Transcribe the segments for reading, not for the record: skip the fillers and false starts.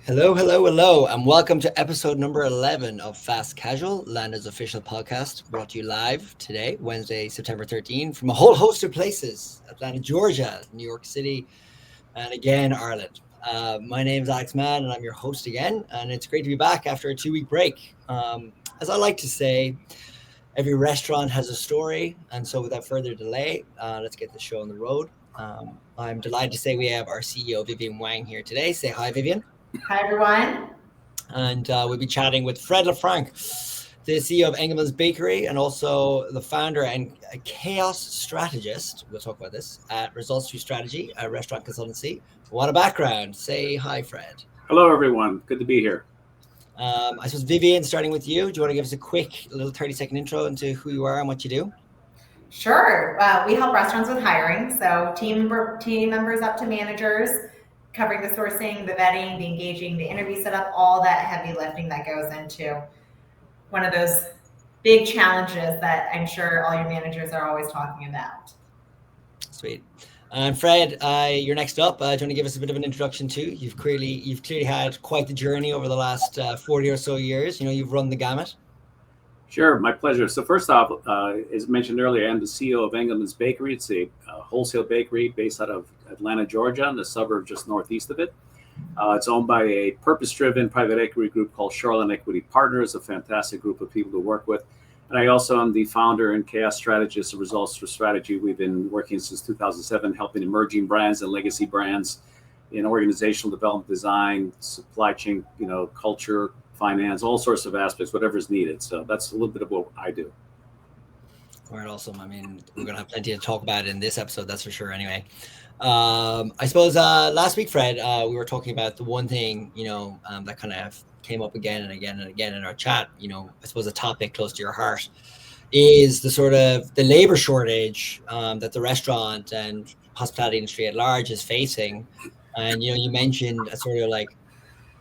Hello, hello, hello, and welcome to episode number 11 of Fast Casual, Landa's official podcast, brought to you live today, Wednesday, September 13th, from a whole host of places: Atlanta, Georgia, New York City, and again, Ireland. My name is Alex Mann, and I'm your host again, and it's great to be back after a 2 week break. As I like to say, every restaurant has a story, and so without further delay, let's get the show on the road. I'm delighted to say we have our CEO, Vivian Wang, here today. Say hi, Vivian. Hi, everyone. And we'll be chatting with Fred LeFranc, the CEO of Engelman's Bakery and also the founder and a chaos strategist. We'll talk about this at Results Through Strategy, a restaurant consultancy. What a background. Say hi, Fred. Hello, everyone. Good to be here. I suppose, Vivian, starting with you, do you want to give us a quick little 30-second intro into who you are and what you do? Sure. We help restaurants with hiring, so team members up to managers, covering the sourcing, the vetting, the engaging, the interview setup, all that heavy lifting that goes into one of those big challenges that I'm sure all your managers are always talking about. Sweet. And Fred, you're next up. Do you want to give us a bit of an introduction too? You've clearly had quite the journey over the last 40 or so years. You know, you've run the gamut. Sure, my pleasure. So first off, as mentioned earlier, I'm the CEO of Engelman's Bakery. It's a wholesale bakery based out of Atlanta, Georgia, in the suburb just northeast of it. It's owned by a purpose-driven private equity group called Shoreline Equity Partners, a fantastic group of people to work with. And I also am the founder and chaos strategist of Results Through Strategy. We've been working since 2007, helping emerging brands and legacy brands in organizational development, design, supply chain, culture, finance, all sorts of aspects, whatever is needed. So that's a little bit of what I do. All right, awesome. I mean, we're going to have plenty to talk about in this episode, that's for sure. Anyway, I suppose last week, Fred, we were talking about the one thing, that kind of came up again and again and again in our chat. I suppose a topic close to your heart is the sort of the labor shortage that the restaurant and hospitality industry at large is facing. And, you mentioned a sort of like,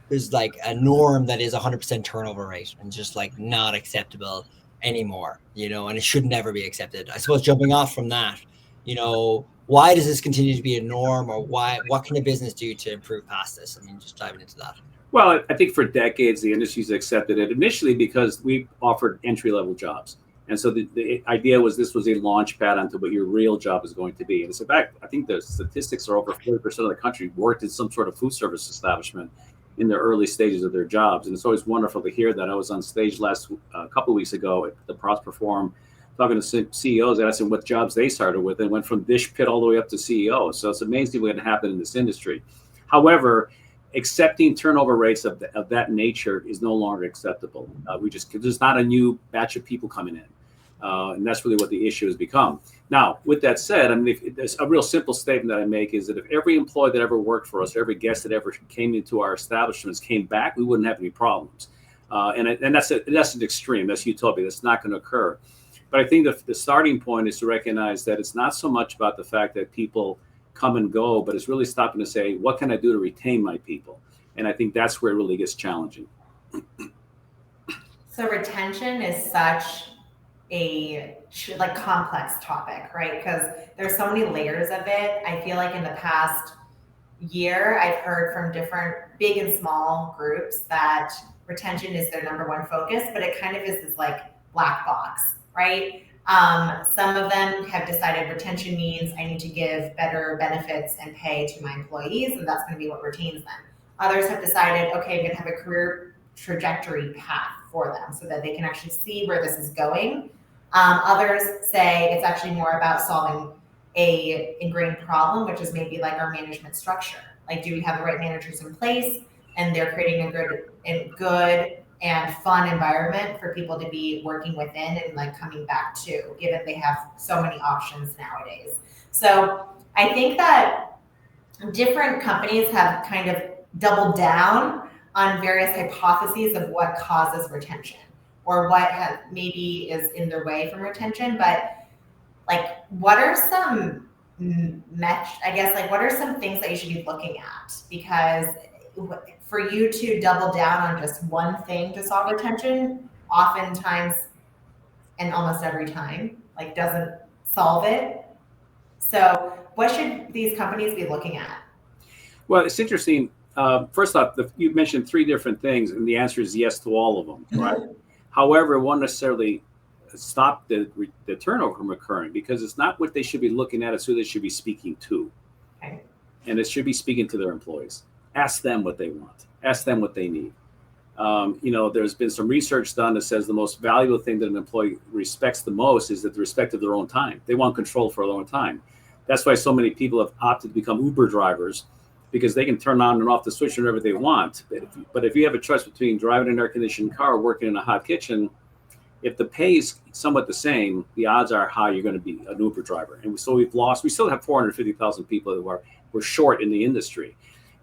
there's like a norm that is 100% turnover rate and just like not acceptable anymore, and it should never be accepted. I suppose jumping off from that, why does this continue to be a norm, or what can a business do to improve past this? I mean, just diving into that. Well, I think for decades, the industry's accepted it initially because we offered entry-level jobs. And so the idea was this was a launch pad onto what your real job is going to be. And so back, I think the statistics are over 40% of the country worked in some sort of food service establishment in the early stages of their jobs. And it's always wonderful to hear that. I was on stage a couple of weeks ago at the Prosper Forum talking to CEOs, asking what jobs they started with, and went from dish pit all the way up to CEO. So it's amazing what can happen in this industry. However, accepting turnover rates of that nature is no longer acceptable. There's not a new batch of people coming in. And that's really what the issue has become. Now, with that said, I mean, there's a real simple statement that I make is that if every employee that ever worked for us, every guest that ever came into our establishments came back, we wouldn't have any problems. And that's an extreme. That's utopia. That's not going to occur. But I think the starting point is to recognize that it's not so much about the fact that people come and go, but it's really stopping to say, what can I do to retain my people? And I think that's where it really gets challenging. So retention is such a complex topic, right? Because there's so many layers of it. I feel like in the past year, I've heard from different big and small groups that retention is their number one focus, but it kind of is this like black box, right? Some of them have decided retention means I need to give better benefits and pay to my employees, and that's going to be what retains them. Others have decided, okay, I'm going to have a career trajectory path for them so that they can actually see where this is going. Others say it's actually more about solving a ingrained problem, which is maybe like our management structure. Like, do we have the right managers in place, and they're creating a good and fun environment for people to be working within and like coming back to, given they have so many options nowadays. So I think that different companies have kind of doubled down on various hypotheses of what causes retention or what maybe is in their way from retention. But like, what are some what are some things that you should be looking at? Because for you to double down on just one thing to solve retention, oftentimes and almost every time, like, doesn't solve it. So what should these companies be looking at? Well, it's interesting. first off, you mentioned three different things, and the answer is yes to all of them, right? However, it won't necessarily stop the turnover from occurring, because it's not what they should be looking at, it's who they should be speaking to. Okay. And it should be speaking to their employees. Ask them what they want. Ask them what they need. There's been some research done that says the most valuable thing that an employee respects the most is that the respect of their own time. They want control for their own time. That's why so many people have opted to become Uber drivers, because they can turn on and off the switch whenever they want. But if you have a choice between driving an air-conditioned car or working in a hot kitchen, if the pay is somewhat the same, the odds are high you're going to be an Uber driver. And so we still have 450,000 people who we're short in the industry.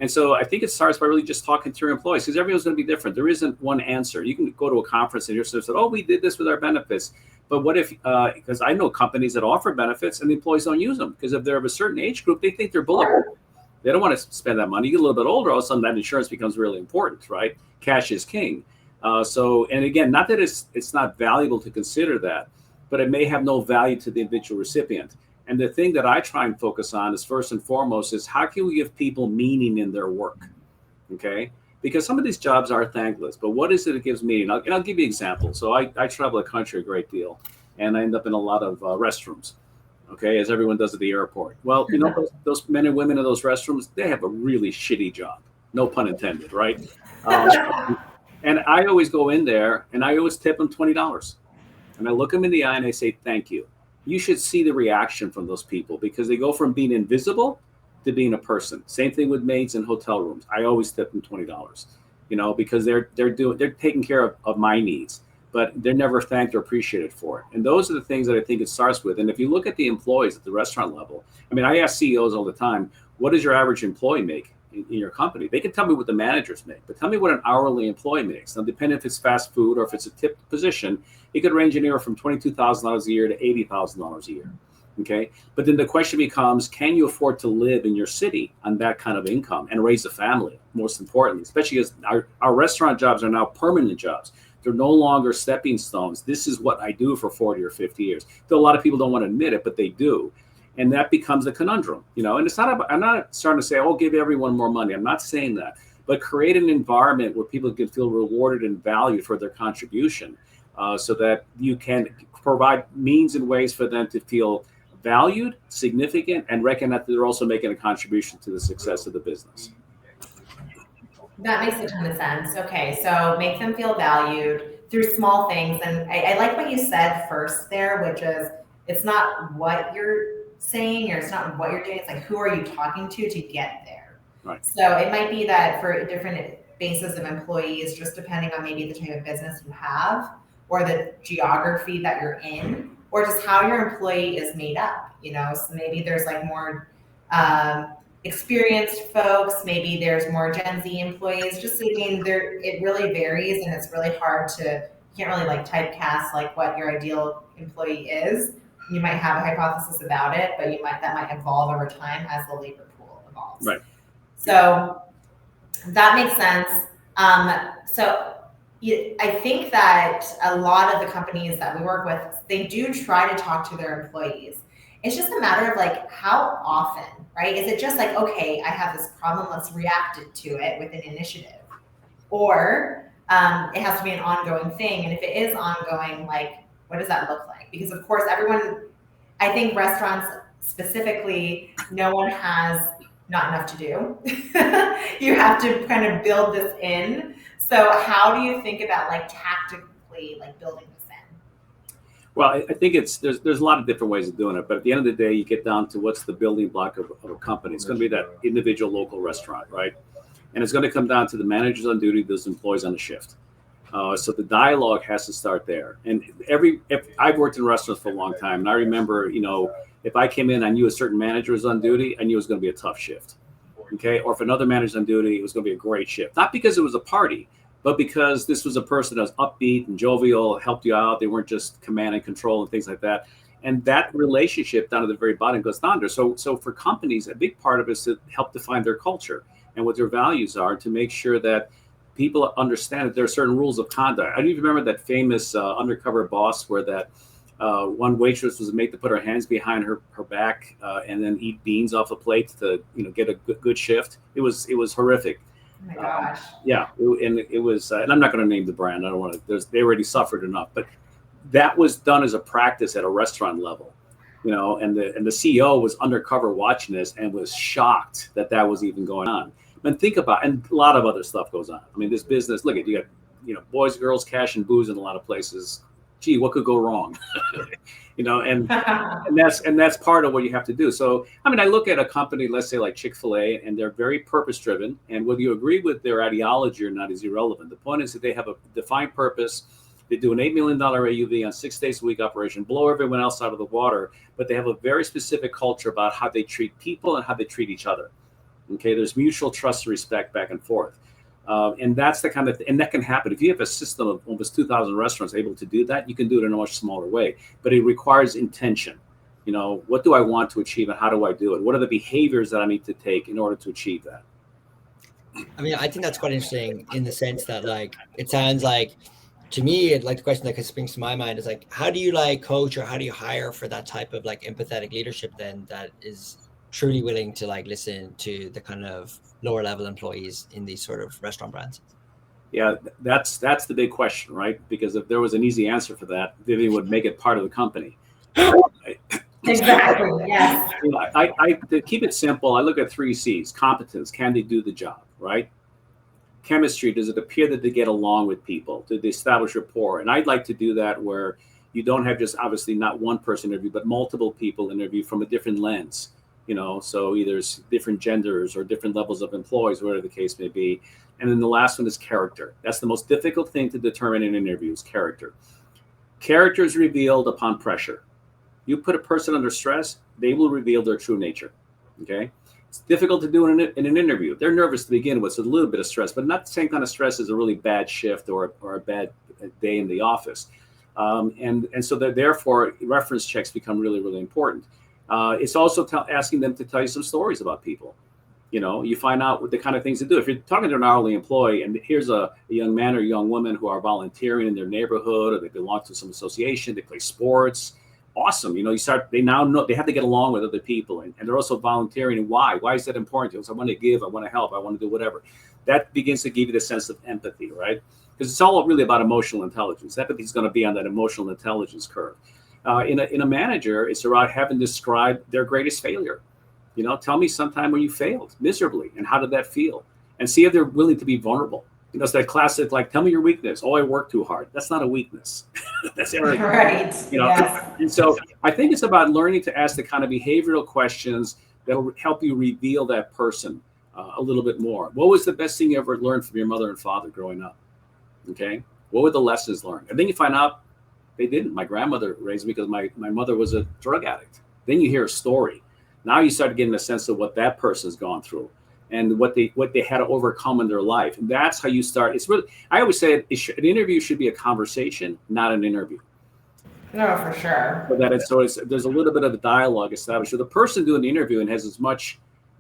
And so I think it starts by really just talking to your employees, because everyone's going to be different. There isn't one answer. You can go to a conference and hear someone say, oh, we did this with our benefits. But what if, because I know companies that offer benefits and the employees don't use them, because if they're of a certain age group, they think they're bulletproof. They don't want to spend that money. You get a little bit older, all of a sudden that insurance becomes really important, right? Cash is king. And again, not that it's not valuable to consider that, but it may have no value to the individual recipient. And the thing that I try and focus on is, first and foremost, is how can we give people meaning in their work? Okay, because some of these jobs are thankless, but what is it that gives meaning? I'll give you an example. So I travel the country a great deal, and I end up in a lot of restrooms. Okay, as everyone does at the airport. Well, those men and women in those restrooms, they have a really shitty job. No pun intended, right? And I always go in there and I always tip them $20. And I look them in the eye and I say, thank you. You should see the reaction from those people, because they go from being invisible to being a person. Same thing with maids in hotel rooms. I always tip them $20, because they're taking care of my needs, but they're never thanked or appreciated for it. And those are the things that I think it starts with. And if you look at the employees at the restaurant level, I mean, I ask CEOs all the time, what does your average employee make in your company? They can tell me what the managers make, but tell me what an hourly employee makes. Now, depending if it's fast food or if it's a tipped position, it could range anywhere from $22,000 a year to $80,000 a year. Okay. But then the question becomes, can you afford to live in your city on that kind of income and raise a family? Most importantly, especially as our restaurant jobs are now permanent jobs. They're no longer stepping stones. This is what I do for 40 or 50 years. Though a lot of people don't want to admit it, but they do. And that becomes a conundrum, and it's not, I'm not starting to say, oh, give everyone more money. I'm not saying that, but create an environment where people can feel rewarded and valued for their contribution, so that you can provide means and ways for them to feel valued, significant, and recognize that they're also making a contribution to the success of the business. That makes a ton of sense. Okay, so make them feel valued through small things. And I like what you said first there, which is, it's not what you're saying or it's not what you're doing, it's like, who are you talking to get there? Right. So it might be that for different bases of employees, just depending on maybe the type of business you have or the geography that you're in, or just how your employee is made up, so maybe there's like more experienced folks, maybe there's more Gen Z employees, just it really varies, and it's really hard you can't really like typecast like what your ideal employee is. You might have a hypothesis about it, but that might evolve over time as the labor pool evolves. Right. So that makes sense. I think that a lot of the companies that we work with, they do try to talk to their employees. It's just a matter of like, how often, right? Is it just like, okay, I have this problem, let's react to it with an initiative? Or it has to be an ongoing thing. And if it is ongoing, like, what does that look like? Because of course, I think restaurants specifically, no one has not enough to do. You have to kind of build this in. So how do you think about like tactically like building this in? Well, I think there's a lot of different ways of doing it, but at the end of the day, you get down to what's the building block of a company. It's going to be that individual local restaurant, right? And it's going to come down to the managers on duty, those employees on the shift. So the dialogue has to start there. And if I've worked in restaurants for a long time, and I remember, if I came in, I knew a certain manager was on duty, I knew it was going to be a tough shift. Okay. Or if another manager's on duty, it was going to be a great shift. Not because it was a party, but because this was a person that was upbeat and jovial, helped you out. They weren't just command and control and things like that. And that relationship down at the very bottom goes down there. So for companies, a big part of it is to help define their culture and what their values are, to make sure that people understand that there are certain rules of conduct. I don't even remember that famous Undercover Boss where that one waitress was made to put her hands behind her back and then eat beans off a plate to get a good shift. It was horrific. Oh my gosh. And it was, and I'm not going to name the brand. I don't want to. They already suffered enough, but that was done as a practice at a restaurant level, and the CEO was undercover watching this and was shocked that that was even going on. And think about, and a lot of other stuff goes on. I mean, this business. Look at you got, boys, girls, cash, and booze in a lot of places. Gee, what could go wrong? And that's part of what you have to do. So, I mean, I look at a company, let's say like Chick-fil-A, and they're very purpose driven. And whether you agree with their ideology or not is irrelevant. The point is that they have a defined purpose. They do an $8 million AUV on 6 days a week operation, blow everyone else out of the water, but they have a very specific culture about how they treat people and how they treat each other. Okay, there's mutual trust and respect back and forth. And that's the kind of, and that can happen. If you have a system of almost 2,000 restaurants able to do that, you can do it in a much smaller way. But it requires intention. What do I want to achieve and how do I do it? What are the behaviors that I need to take in order to achieve that? I mean, I think that's quite interesting in the sense that, like, it sounds like, to me, like the question that springs to my mind is like, how do you like coach or how do you hire for that type of like empathetic leadership then that is truly willing to like listen to the kind of lower level employees in these sort of restaurant brands? Yeah, that's the big question, right? Because if there was an easy answer for that, Vivian would make it part of the company. Exactly. Yes. To keep it simple, I look at 3 C's: competence, can they do the job, right? Chemistry, does it appear that they get along with people? Did they establish rapport? And I'd like to do that where you don't have just obviously not one person interview, but multiple people interview from a different lens. So either different genders or different levels of employees, whatever the case may be. And then the last one is character. That's the most difficult thing to determine in interviews: character. Character is revealed upon pressure. You put a person under stress, they will reveal their true nature. Okay. It's difficult to do in an interview. They're nervous to begin with, so a little bit of stress, but not the same kind of stress as a really bad shift or a bad day in the office. And so therefore, reference checks become really, really important. It's also asking them to tell you some stories about people. You find out what the kind of things to do. If you're talking to an hourly employee and here's a young man or young woman who are volunteering in their neighborhood or they belong to some association, they play sports. Awesome. They now know they have to get along with other people and they're also volunteering. And why is that important? Because I want to give, I want to help, I want to do whatever. That begins to give you the sense of empathy, right? Because it's all really about emotional intelligence. Empathy is going to be on that emotional intelligence curve. In a manager, it's about having described their greatest failure. Tell me sometime when you failed miserably and how did that feel? And see if they're willing to be vulnerable. It's that classic, like, tell me your weakness. Oh, I work too hard. That's not a weakness. That's arrogant. Right. Yes. And so I think it's about learning to ask the kind of behavioral questions that'll help you reveal that person a little bit more. What was the best thing you ever learned from your mother and father growing up? Okay. What were the lessons learned? And then you find out they didn't. My grandmother raised me because my mother was a drug addict. Then you hear a story. Now you start getting a sense of what that person's gone through and what they had to overcome in their life. And that's how you start. It's really, I always say an interview should be a conversation, not an interview. No, for sure. There's a little bit of a dialogue established. So the person doing the interview and has as much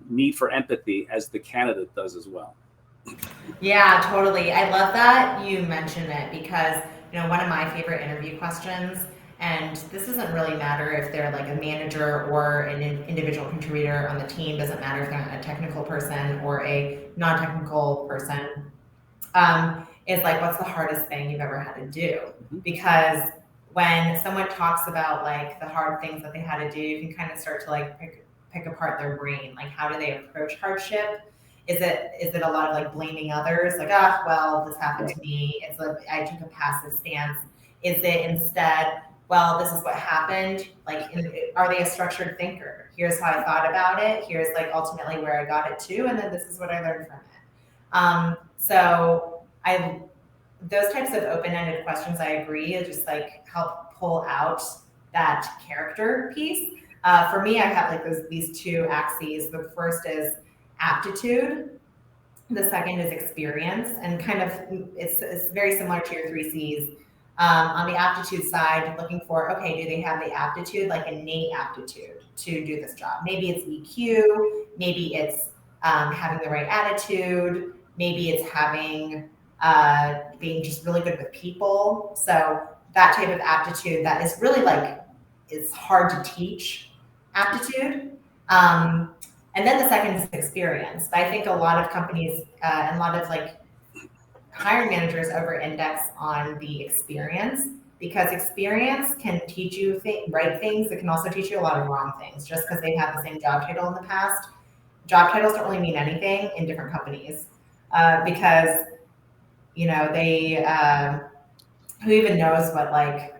need for empathy as the candidate does as well. Yeah, totally. I love that you mention it because, one of my favorite interview questions, and this doesn't really matter if they're like a manager or an individual contributor on the team, doesn't matter if they're a technical person or a non-technical person, is like, what's the hardest thing you've ever had to do? Because when someone talks about like the hard things that they had to do, you can kind of start to like pick apart their brain. Like, how do they approach hardship? Is it a lot of like blaming others? Like, well, this happened to me. It's like, I took a passive stance. Is it instead, well, this is what happened? Like, are they a structured thinker? Here's how I thought about it. Here's like ultimately where I got it to. And then this is what I learned from it. So those types of open-ended questions, I agree, just like help pull out that character piece. For me, I have like these 2 axes. The first is aptitude. The second is experience, and kind of it's very similar to your 3 C's. On the aptitude side, looking for, okay, do they have the aptitude, like innate aptitude to do this job? Maybe it's EQ, maybe it's having the right attitude, maybe it's having being just really good with people. So that type of aptitude that is really like, it's hard to teach aptitude. And then the second is experience. I think a lot of companies and a lot of like hiring managers over-index on the experience, because experience can teach you right things. It can also teach you a lot of wrong things. Just because they've had the same job title in the past, job titles don't really mean anything in different companies because they who even knows what like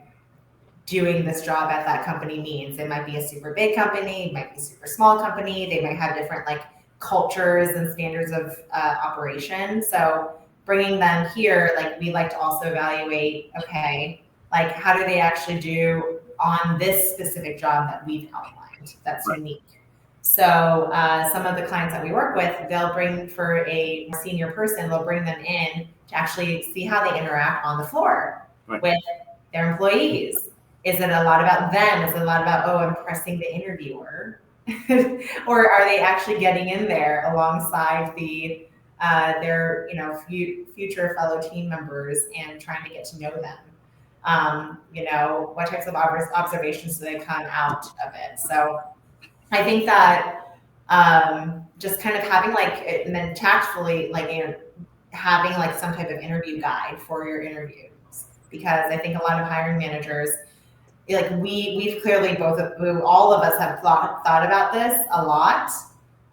doing this job at that company means. It might be a super big company, it might be a super small company. They might have different like cultures and standards of operation. So bringing them here, like we like to also evaluate, okay, like how do they actually do on this specific job that we've outlined that's unique. So some of the clients that we work with, they'll bring for a senior person, they'll bring them in to actually see how they interact on the floor with their employees. Is it a lot about them? Is it a lot about, impressing the interviewer? Or are they actually getting in there alongside their future fellow team members and trying to get to know them? What types of observations do they come out of it? So I think that just kind of having like, and then tactfully, like, having like some type of interview guide for your interviews, because I think a lot of hiring managers, like we've clearly all of us have thought about this a lot.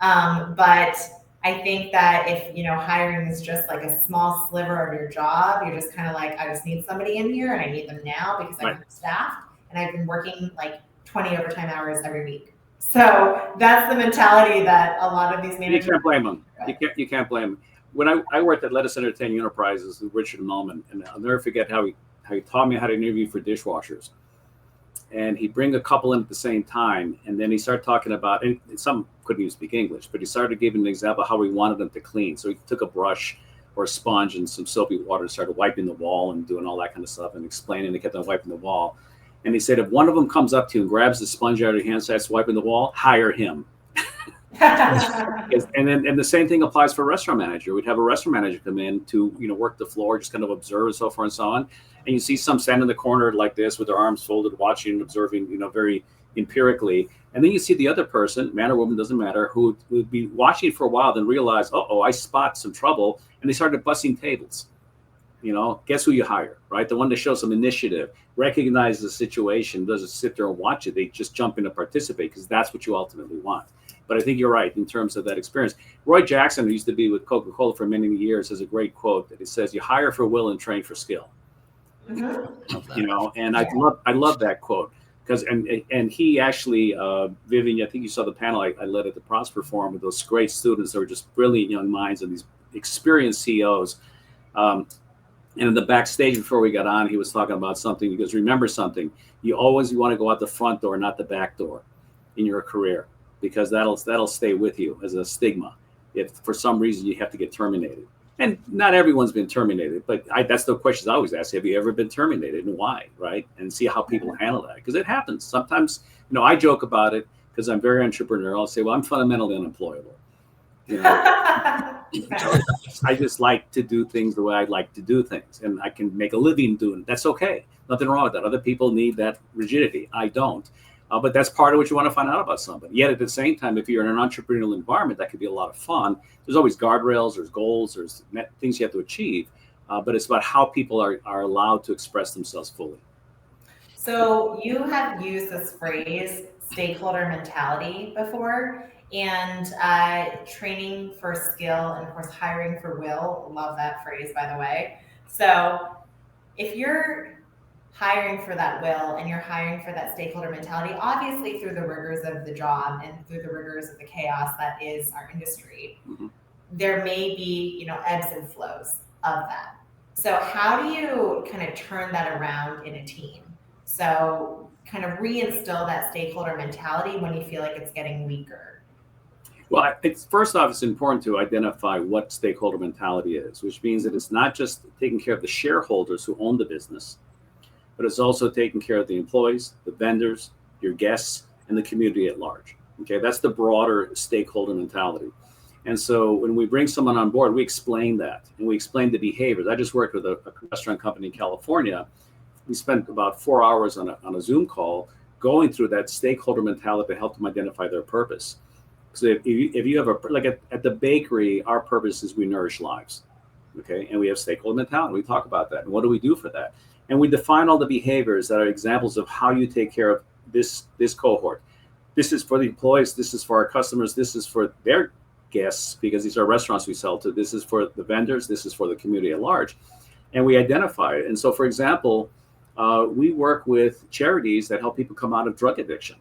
But I think that if, hiring is just like a small sliver of your job, you're just kind of like, I just need somebody in here and I need them now because I'm staffed and I've been working like 20 overtime hours every week. So that's the mentality that a lot of these managers. You can't blame them. You can't blame them. When I worked at Lettuce Entertaining Enterprises with Richard Engelman, and I'll never forget how he taught me how to interview for dishwashers. And he'd bring a couple in at the same time, and then he started talking about, and some couldn't even speak English, but he started giving an example of how he wanted them to clean. So he took a brush or a sponge and some soapy water, started wiping the wall and doing all that kind of stuff and explaining. They kept on wiping the wall. And he said, if one of them comes up to you and grabs the sponge out of your hand, starts wiping the wall, hire him. and the same thing applies for a restaurant manager. We'd have a restaurant manager come in to work the floor, just kind of observe and so forth and so on. And you see some stand in the corner like this with their arms folded, watching and observing, very empirically. And then you see the other person, man or woman, doesn't matter, who would be watching for a while, then realize, I spot some trouble, and they started bussing tables. Guess who you hire, right? The one that shows some initiative, recognizes the situation, doesn't sit there and watch it. They just jump in to participate because that's what you ultimately want. But I think you're right in terms of that experience. Roy Jackson, who used to be with Coca-Cola for many years, has a great quote that it says, "You hire for will and train for skill." And I love that quote because and he actually, Vivian, I think you saw the panel I led at the Prosper Forum with those great students that were just brilliant young minds and these experienced CEOs. And in the backstage before we got on, he was talking about something. He goes, remember something, you always want to go out the front door, not the back door in your career, because that'll stay with you as a stigma if for some reason you have to get terminated. And not everyone's been terminated, but that's the questions I always ask. Have you ever been terminated and why, right? And see how people handle that, because it happens. Sometimes, I joke about it because I'm very entrepreneurial. I'll say, well, I'm fundamentally unemployable. I just like to do things the way I like to do things, and I can make a living doing it. That's okay. Nothing wrong with that. Other people need that rigidity. I don't. But that's part of what you want to find out about somebody. Yet at the same time, if you're in an entrepreneurial environment, that could be a lot of fun. There's always guardrails, there's goals, there's things you have to achieve. But it's about how people are allowed to express themselves fully. So you have used this phrase, stakeholder mentality, before, and training for skill, and of course, hiring for will. Love that phrase, by the way. So if you're hiring for that will and you're hiring for that stakeholder mentality, obviously through the rigors of the job and through the rigors of the chaos that is our industry, there may be, ebbs and flows of that. So how do you kind of turn that around in a team? So kind of reinstill that stakeholder mentality when you feel like it's getting weaker. Well, first off, it's important to identify what stakeholder mentality is, which means that it's not just taking care of the shareholders who own the business, but it's also taking care of the employees, the vendors, your guests, and the community at large. Okay, that's the broader stakeholder mentality. And so when we bring someone on board, we explain that, and we explain the behaviors. I just worked with a restaurant company in California. We spent about 4 hours on a Zoom call going through that stakeholder mentality to help them identify their purpose. So if you have like at the bakery, our purpose is we nourish lives. Okay. And we have stakeholder mentality. We talk about that. And what do we do for that? And we define all the behaviors that are examples of how you take care of this cohort. This is for the employees. This is for our customers. This is for their guests, because these are restaurants we sell to. This is for the vendors. This is for the community at large. And we identify it. And so, for example, we work with charities that help people come out of drug addiction.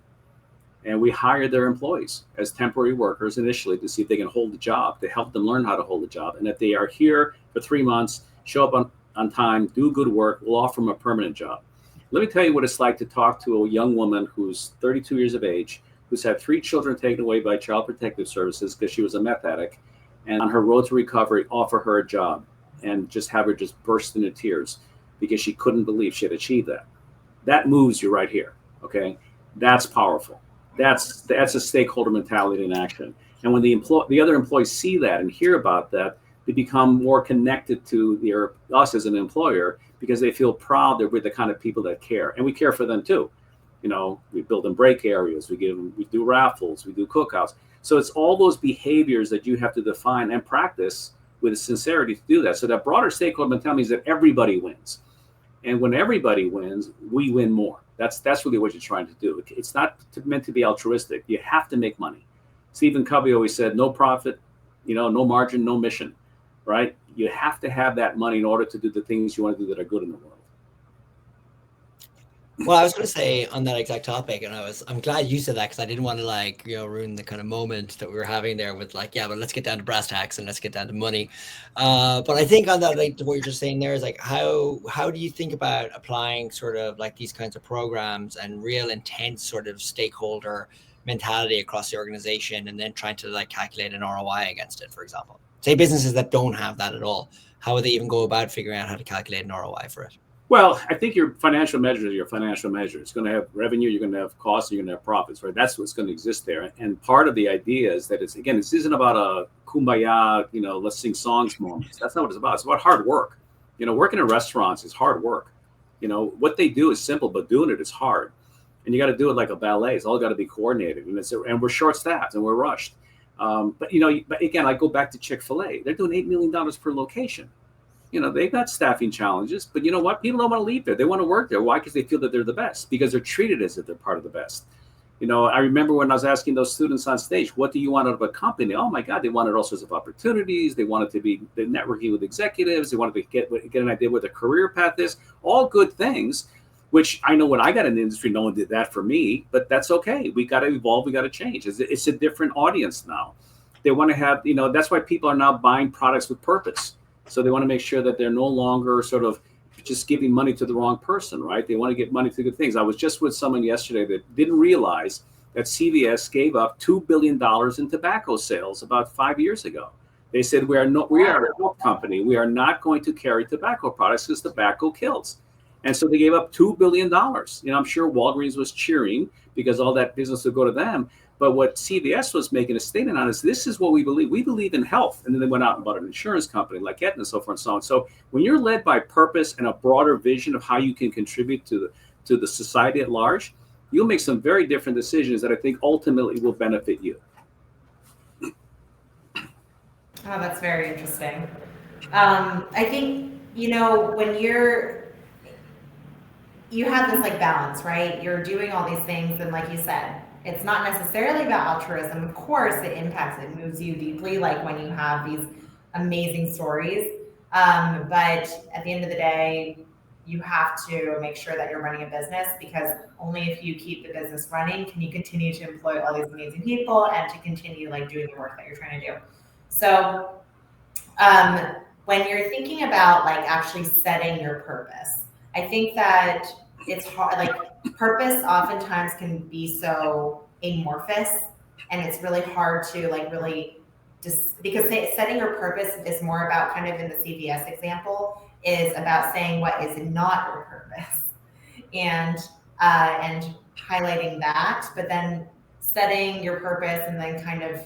And we hire their employees as temporary workers initially to see if they can hold the job, to help them learn how to hold the job. And if they are here for 3 months, show up on time, do good work, we'll offer them a permanent job. Let me tell you what it's like to talk to a young woman who's 32 years of age, who's had 3 children taken away by Child Protective Services because she was a meth addict, and on her road to recovery, offer her a job and just have her just burst into tears because she couldn't believe she had achieved that. That moves you right here, okay? That's powerful. That's a stakeholder mentality in action. And when the other employees see that and hear about that, they become more connected to us as an employer, because they feel proud that we're the kind of people that care, and we care for them too. You know, we build them break areas, we do raffles, we do cookouts. So it's all those behaviors that you have to define and practice with sincerity to do that. So that broader stakeholder mentality means that everybody wins. And when everybody wins, we win more. That's really what you're trying to do. It's not meant to be altruistic. You have to make money. Stephen Covey always said, no profit, no margin, no mission, right? You have to have that money in order to do the things you want to do that are good in the world. Well, I was going to say on that exact topic, and I'm glad you said that, because I didn't want to ruin the kind of moment that we were having there with but let's get down to brass tacks and let's get down to money. But I think on that, what you're just saying there is how do you think about applying sort of these kinds of programs and real intense sort of stakeholder mentality across the organization, and then trying to calculate an ROI against it, for example? Say businesses that don't have that at all, how would they even go about figuring out how to calculate an ROI for it? Well, I think your financial measure is your financial measure. It's going to have revenue, you're going to have costs, you're going to have profits, right? That's what's going to exist there. And part of the idea is that this isn't about a kumbaya, let's sing songs moments. That's not what it's about. It's about hard work. Working in restaurants is hard work. What they do is simple, but doing it is hard. And you got to do it like a ballet. It's all got to be coordinated. And we're short-staffed and we're rushed. But again, I go back to Chick-fil-A. They're doing $8 million per location. They've got staffing challenges, but you know what? People don't want to leave there. They want to work there. Why? Because they feel that they're the best, because they're treated as if they're part of the best. I remember when I was asking those students on stage, what do you want out of a company? Oh my God, they wanted all sorts of opportunities. They wanted to be networking with executives. They wanted to get an idea what their career path is. All good things, which I know when I got in the industry, no one did that for me, but that's okay. We got to evolve. We got to change. It's a different audience now. They want to have, that's why people are now buying products with purpose. So they want to make sure that they're no longer sort of just giving money to the wrong person, right? They want to get money to good things. I was just with someone yesterday that didn't realize that CVS gave up $2 billion in tobacco sales about 5 years ago. They said, we are a health company. We are not going to carry tobacco products because tobacco kills. And so they gave up $2 billion. I'm sure Walgreens was cheering because all that business would go to them. But what CVS was making a statement on is, this is what we believe. We believe in health. And then they went out and bought an insurance company like Aetna and so forth and so on. So when you're led by purpose and a broader vision of how you can contribute to the society at large, you'll make some very different decisions that I think ultimately will benefit you. Oh, that's very interesting. I think, when you have this balance, right? You're doing all these things, and like you said, it's not necessarily about altruism. Of course, it impacts, it moves you deeply, like when you have these amazing stories. But at the end of the day, you have to make sure that you're running a business, because only if you keep the business running can you continue to employ all these amazing people and to continue doing the work that you're trying to do. So when you're thinking about actually setting your purpose, I think that it's hard, purpose oftentimes can be so amorphous, and it's really hard to really because setting your purpose is more about, kind of in the CVS example, is about saying what is not your purpose and highlighting that, but then setting your purpose, and then kind of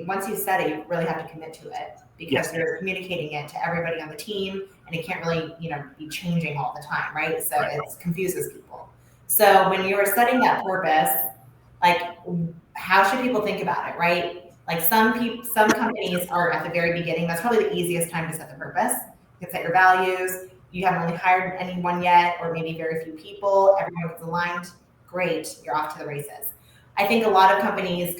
once you set it, you really have to commit to it, because you're communicating it to everybody on the team, and it can't really be changing all the time, right? So it confuses people. So when you're setting that purpose, how should people think about it, right? Like some companies are at the very beginning. That's probably the easiest time to set the purpose. You can set your values. You haven't really hired anyone yet, or maybe very few people. Everyone is aligned. Great, you're off to the races. I think a lot of companies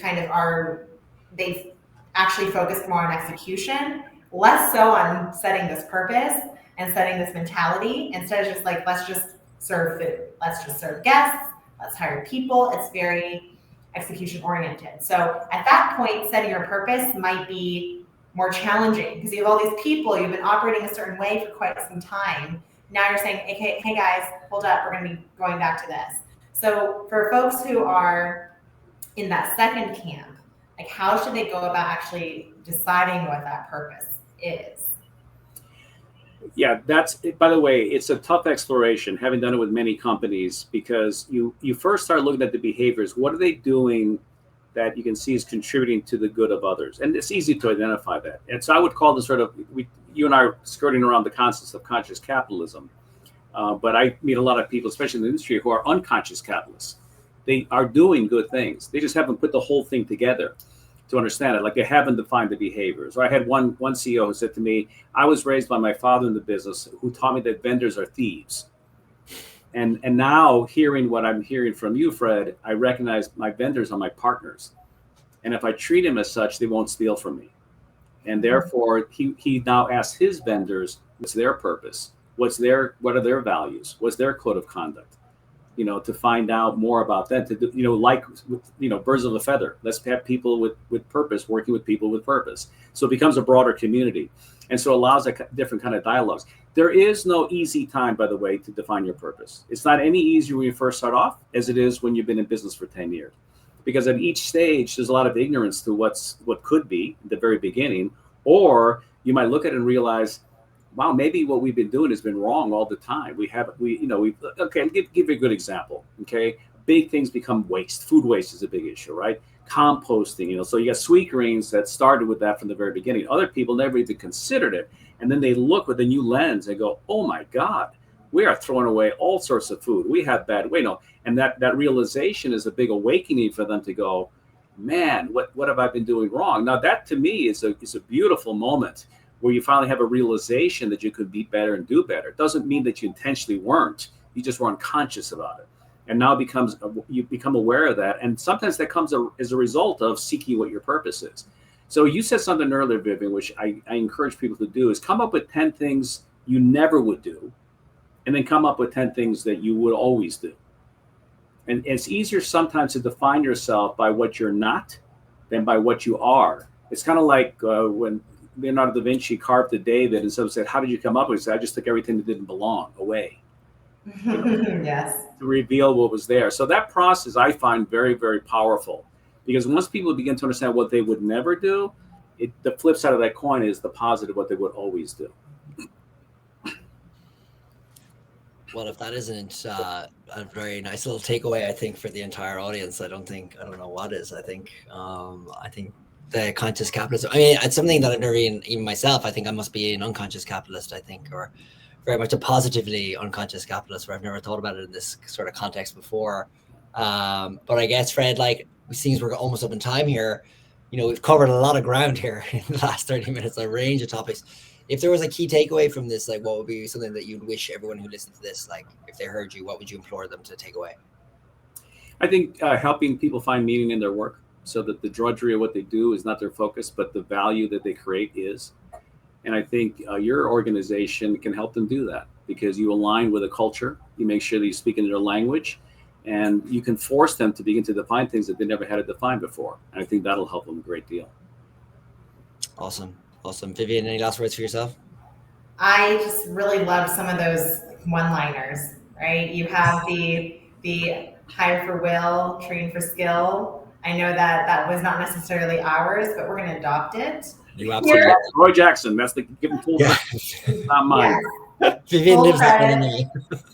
they've actually focused more on execution, less so on setting this purpose and setting this mentality, instead of just like, let's just serve food. Let's just serve guests. Let's hire people. It's very execution oriented. So at that point, setting your purpose might be more challenging because you have all these people, you've been operating a certain way for quite some time. Now you're saying, hey guys, hold up, we're going to be going back to this. So for folks who are in that second camp, like how should they go about actually deciding what that purpose is? Yeah, by the way, it's a tough exploration, having done it with many companies, because you first start looking at the behaviors. What are they doing that you can see is contributing to the good of others? And it's easy to identify that. And so I would call this sort of, you and I are skirting around the concepts of conscious capitalism. But I meet a lot of people, especially in the industry, who are unconscious capitalists. They are doing good things. They just haven't put the whole thing together to understand it. Like they haven't defined the behaviors. Or I had one CEO who said to me, I was raised by my father in the business who taught me that vendors are thieves. And now hearing what I'm hearing from you, Fred, I recognize my vendors are my partners. And if I treat them as such, they won't steal from me. And therefore, he now asks his vendors, what's their purpose? What are their values? What's their code of conduct? To find out more about that, to do, like, birds of a feather. Let's have people with purpose working with people with purpose. So it becomes a broader community. And so it allows a different kind of dialogues. There is no easy time, by the way, to define your purpose. It's not any easier when you first start off as it is when you've been in business for 10 years. Because at each stage, there's a lot of ignorance to what could be at the very beginning. Or you might look at it and realize, wow, maybe what we've been doing has been wrong all the time. Okay, I'll give you a good example. Okay, big things become waste. Food waste is a big issue, right? Composting, so you got Sweet Greens that started with that from the very beginning. Other people never even considered it. And then they look with a new lens and go, oh my God, we are throwing away all sorts of food. We have bad weight. And that realization is a big awakening for them to go, man, what have I been doing wrong? Now that to me is a beautiful moment where you finally have a realization that you could be better and do better. It doesn't mean that you intentionally weren't. You just were unconscious about it. And now you become aware of that. And sometimes that comes as a result of seeking what your purpose is. So you said something earlier, Vivian, which I encourage people to do, is come up with 10 things you never would do, and then come up with 10 things that you would always do. And it's easier sometimes to define yourself by what you're not than by what you are. It's kind of like when Leonardo da Vinci carved the David, and someone said, how did you come up with it? He said, I just took everything that didn't belong away. Yes. To reveal what was there. So that process I find very, very powerful, because once people begin to understand what they would never do, the flip side of that coin is the positive, what they would always do. Well, if that isn't a very nice little takeaway, I think, for the entire audience, I don't know what is. I think the conscious capitalist, it's something that I've never even myself, I think I must be an unconscious capitalist, I think, or very much a positively unconscious capitalist, where I've never thought about it in this sort of context before. But I guess, Fred, like, it seems we're almost up in time here. We've covered a lot of ground here in the last 30 minutes, a range of topics. If there was a key takeaway from this, like, what would be something that you'd wish everyone who listened to this, like, if they heard you, what would you implore them to take away? I think helping people find meaning in their work, so that the drudgery of what they do is not their focus, but the value that they create is. And I think your organization can help them do that, because you align with a culture, you make sure that you speak in their language, and you can force them to begin to define things that they never had to define before. And I think that'll help them a great deal. Awesome. Vivian, any last words for yourself? I just really love some of those one-liners, right? You have the hire for will, train for skill. I know that was not necessarily ours, but we're going to adopt it. You absolutely. Roy Jackson, that's the given full not mine. Yes. Vivian lives that one in me.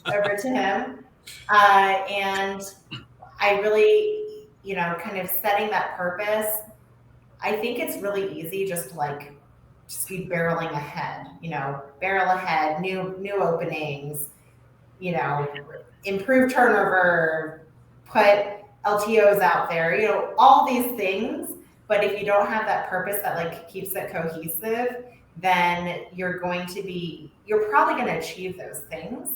Over to him. And I really, kind of setting that purpose, I think it's really easy just to just be barreling ahead, barrel ahead, new openings, improve turnover, put LTOs out there, all these things But if you don't have that purpose that like keeps it cohesive, then you're probably going to achieve those things,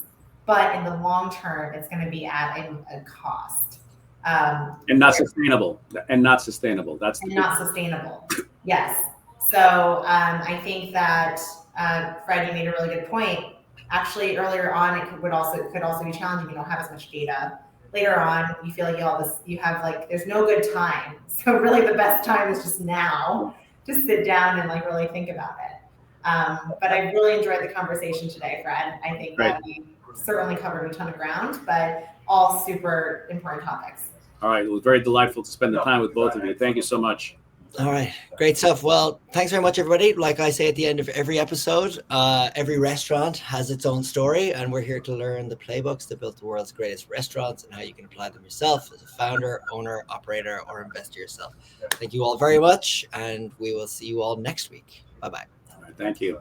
but in the long term, it's going to be at a cost. And not sustainable. That's not sustainable. Yes. So I think that Fred, you made a really good point. Actually, earlier on, it could also be challenging. You don't have as much data. Later on, you feel like there's no good time. So really, the best time is just now to sit down and like really think about it. But I really enjoyed the conversation today, Fred. I think that we certainly covered a ton of ground, but all super important topics. All right. It was very delightful to spend the time with both of you. Thank you so much. All right. Great stuff. Well, thanks very much, everybody. Like I say at the end of every episode, every restaurant has its own story, and we're here to learn the playbooks that built the world's greatest restaurants and how you can apply them yourself as a founder, owner, operator, or investor yourself. Thank you all very much, and we will see you all next week. Bye-bye. All right, thank you.